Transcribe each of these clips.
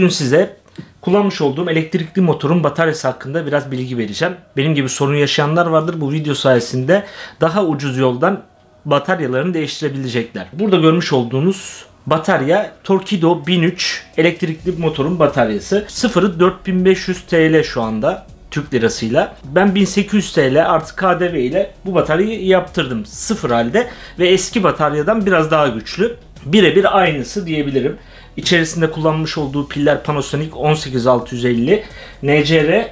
Bugün size kullanmış olduğum elektrikli motorun bataryası hakkında biraz bilgi vereceğim. Benim gibi sorun yaşayanlar vardır. Bu video sayesinde daha ucuz yoldan bataryalarını değiştirebilecekler. Burada görmüş olduğunuz batarya Torqeedo 1003 elektrikli motorun bataryası. Sıfırı 4500 TL şu anda Türk lirasıyla. Ben 1800 TL artı KDV ile bu bataryayı yaptırdım sıfır halde ve eski bataryadan biraz daha güçlü. Birebir aynısı diyebilirim. İçerisinde kullanmış olduğu piller Panasonic 18650, NCR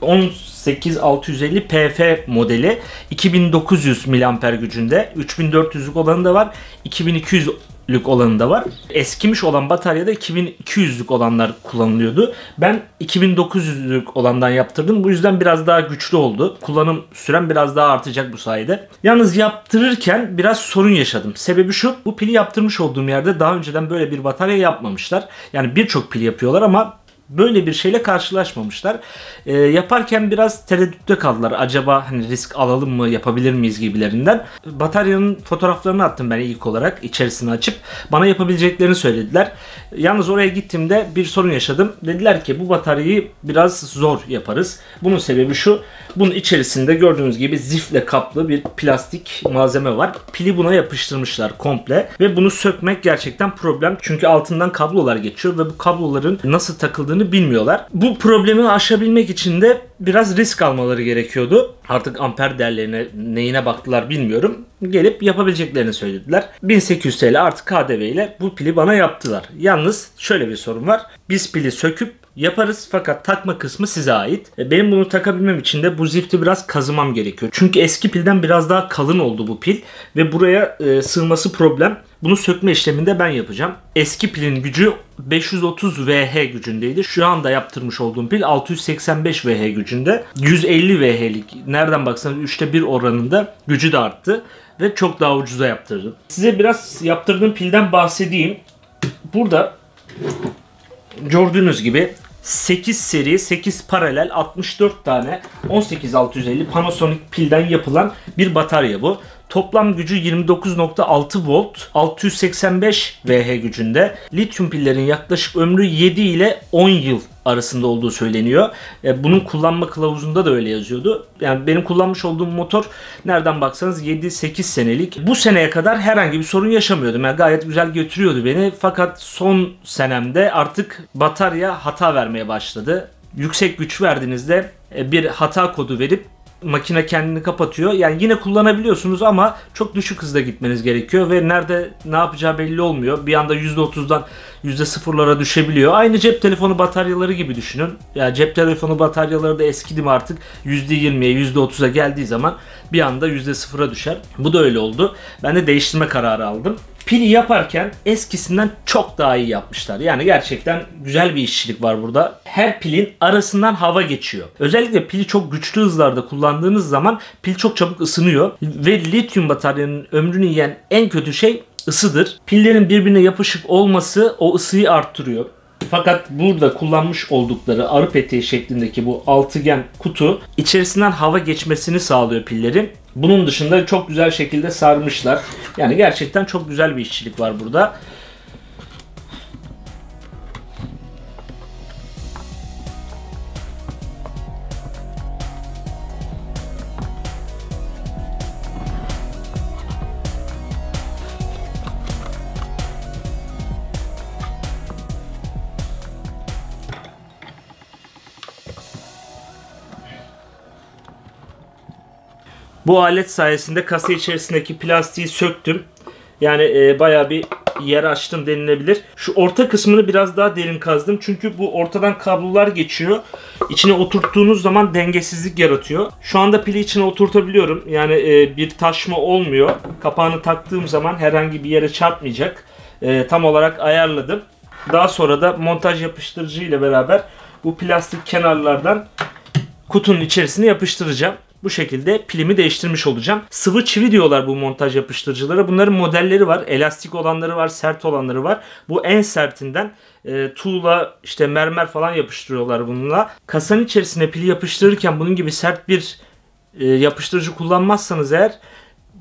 18650 PF modeli 2900 mAh gücünde, 3400'lük olanı da var, 2200'lük olanı da var. Eskimiş olan bataryada 2200'lük olanlar kullanılıyordu. Ben 2900'lük olandan yaptırdım. Bu yüzden biraz daha güçlü oldu. Kullanım sürem biraz daha artacak bu sayede. Yalnız yaptırırken biraz sorun yaşadım. Sebebi şu: bu pili yaptırmış olduğum yerde daha önceden böyle bir batarya yapmamışlar. Yani birçok pil yapıyorlar ama böyle bir şeyle karşılaşmamışlar. Yaparken biraz tereddütte kaldılar. Acaba hani risk alalım mı, yapabilir miyiz gibilerinden. Bataryanın fotoğraflarını attım ben ilk olarak, içerisini açıp. Bana yapabileceklerini söylediler. Yalnız oraya gittiğimde bir sorun yaşadım. Dediler ki bu bataryayı biraz zor yaparız. Bunun sebebi şu: bunun içerisinde gördüğünüz gibi zifle kaplı bir plastik malzeme var. Pili buna yapıştırmışlar komple ve bunu sökmek gerçekten problem. Çünkü altından kablolar geçiyor ve bu kabloların nasıl takıldığını bilmiyorlar. Bu problemi aşabilmek için de biraz risk almaları gerekiyordu. Artık amper değerlerine, neyine baktılar bilmiyorum. Gelip yapabileceklerini söylediler. 1800 TL artı KDV ile bu pili bana yaptılar. Yalnız şöyle bir sorun var. Biz pili söküp yaparız fakat takma kısmı size ait. Benim bunu takabilmem için de bu zifti biraz kazımam gerekiyor. Çünkü eski pilden biraz daha kalın oldu bu pil ve buraya sığması problem. Bunu sökme işleminde ben yapacağım. Eski pilin gücü 530 Vh gücündeydi. Şu anda yaptırmış olduğum pil 685 Vh gücünde. 150 Vh'lik, nereden baksanız 3'te 1 oranında gücü de arttı ve çok daha ucuza yaptırdım. Size biraz yaptırdığım pilden bahsedeyim. Burada gördüğünüz gibi 8 seri, 8 paralel, 64 tane 18650 Panasonic pilden yapılan bir batarya bu. Toplam gücü 29.6 volt, 685 Vh gücünde. Lityum pillerin yaklaşık ömrü 7 ile 10 yıl arasında olduğu söyleniyor. Bunun kullanma kılavuzunda da öyle yazıyordu. Yani benim kullanmış olduğum motor nereden baksanız 7-8 senelik. Bu seneye kadar herhangi bir sorun yaşamıyordum. Yani gayet güzel götürüyordu beni. Fakat son senemde artık batarya hata vermeye başladı. Yüksek güç verdiğinizde bir hata kodu verip makine kendini kapatıyor. Yani yine kullanabiliyorsunuz ama çok düşük hızda gitmeniz gerekiyor ve nerede ne yapacağı belli olmuyor. Bir anda %30'dan %0'lara düşebiliyor. Aynı cep telefonu bataryaları gibi düşünün. Yani cep telefonu bataryaları da eskidi mi artık %20'ye %30'a geldiği zaman bir anda %0'a düşer. Bu da öyle oldu. Ben de değiştirme kararı aldım. Pili yaparken eskisinden çok daha iyi yapmışlar. Yani gerçekten güzel bir işçilik var burada. Her pilin arasından hava geçiyor. Özellikle pili çok güçlü hızlarda kullandığınız zaman pil çok çabuk ısınıyor. Ve lityum bataryanın ömrünü yiyen en kötü şey ısıdır. Pillerin birbirine yapışık olması o ısıyı arttırıyor. Fakat burada kullanmış oldukları arı peteği şeklindeki bu altıgen kutu içerisinden hava geçmesini sağlıyor pillerin. Bunun dışında çok güzel şekilde sarmışlar. Yani gerçekten çok güzel bir işçilik var burada. Bu alet sayesinde kasa içerisindeki plastiği söktüm. Yani bayağı bir yer açtım denilebilir. Şu orta kısmını biraz daha derin kazdım. Çünkü bu ortadan kablolar geçiyor. İçine oturttuğunuz zaman dengesizlik yaratıyor. Şu anda pili içine oturtabiliyorum. Yani bir taşma olmuyor. Kapağını taktığım zaman herhangi bir yere çarpmayacak. Tam olarak ayarladım. Daha sonra da montaj yapıştırıcı ile beraber bu plastik kenarlardan kutunun içerisine yapıştıracağım. Bu şekilde pilimi değiştirmiş olacağım. Sıvı çivi diyorlar bu montaj yapıştırıcılara. Bunların modelleri var. Elastik olanları var, sert olanları var. Bu en sertinden tuğla, işte mermer falan yapıştırıyorlar bununla. Kasanın içerisine pili yapıştırırken bunun gibi sert bir yapıştırıcı kullanmazsanız eğer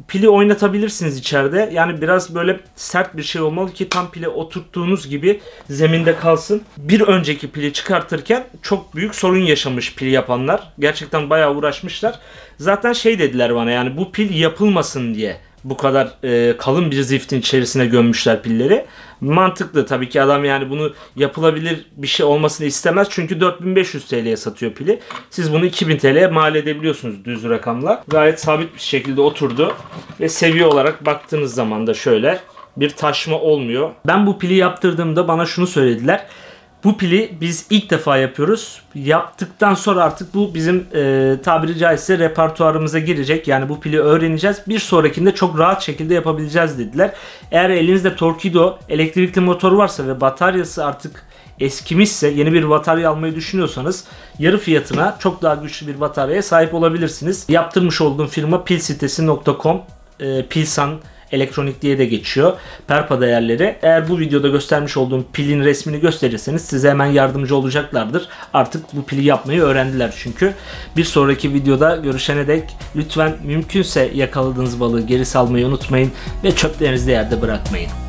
pili oynatabilirsiniz içeride. Yani biraz böyle sert bir şey olmalı ki tam pile oturttuğunuz gibi zeminde kalsın. Bir önceki pili çıkartırken çok büyük sorun yaşamış pil yapanlar. Gerçekten bayağı uğraşmışlar. Zaten şey dediler bana, yani bu pil yapılmasın diye bu kadar kalın bir ziftin içerisine gömmüşler pilleri. Mantıklı tabii ki, adam yani bunu yapılabilir bir şey olmasını istemez. Çünkü 4500 TL'ye satıyor pili. Siz bunu 2000 TL'ye mal edebiliyorsunuz düz rakamla. Gayet sabit bir şekilde oturdu. Ve seviye olarak baktığınız zaman da şöyle bir taşma olmuyor. Ben bu pili yaptırdığımda bana şunu söylediler. Bu pili biz ilk defa yapıyoruz. Yaptıktan sonra artık bu bizim tabiri caizse repertuarımıza girecek. Yani bu pili öğreneceğiz. Bir sonrakinde çok rahat şekilde yapabileceğiz dediler. Eğer elinizde Torqeedo elektrikli motor varsa ve bataryası artık eskimişse, yeni bir batarya almayı düşünüyorsanız yarı fiyatına çok daha güçlü bir bataryaya sahip olabilirsiniz. Yaptırmış olduğum firma pilsitesi.com, Pilsan Elektronik diye de geçiyor. Perpa değerleri. Eğer bu videoda göstermiş olduğum pilin resmini gösterirseniz size hemen yardımcı olacaklardır. Artık bu pili yapmayı öğrendiler çünkü. Bir sonraki videoda görüşene dek lütfen mümkünse yakaladığınız balığı geri salmayı unutmayın ve çöplerinizi de yerde bırakmayın.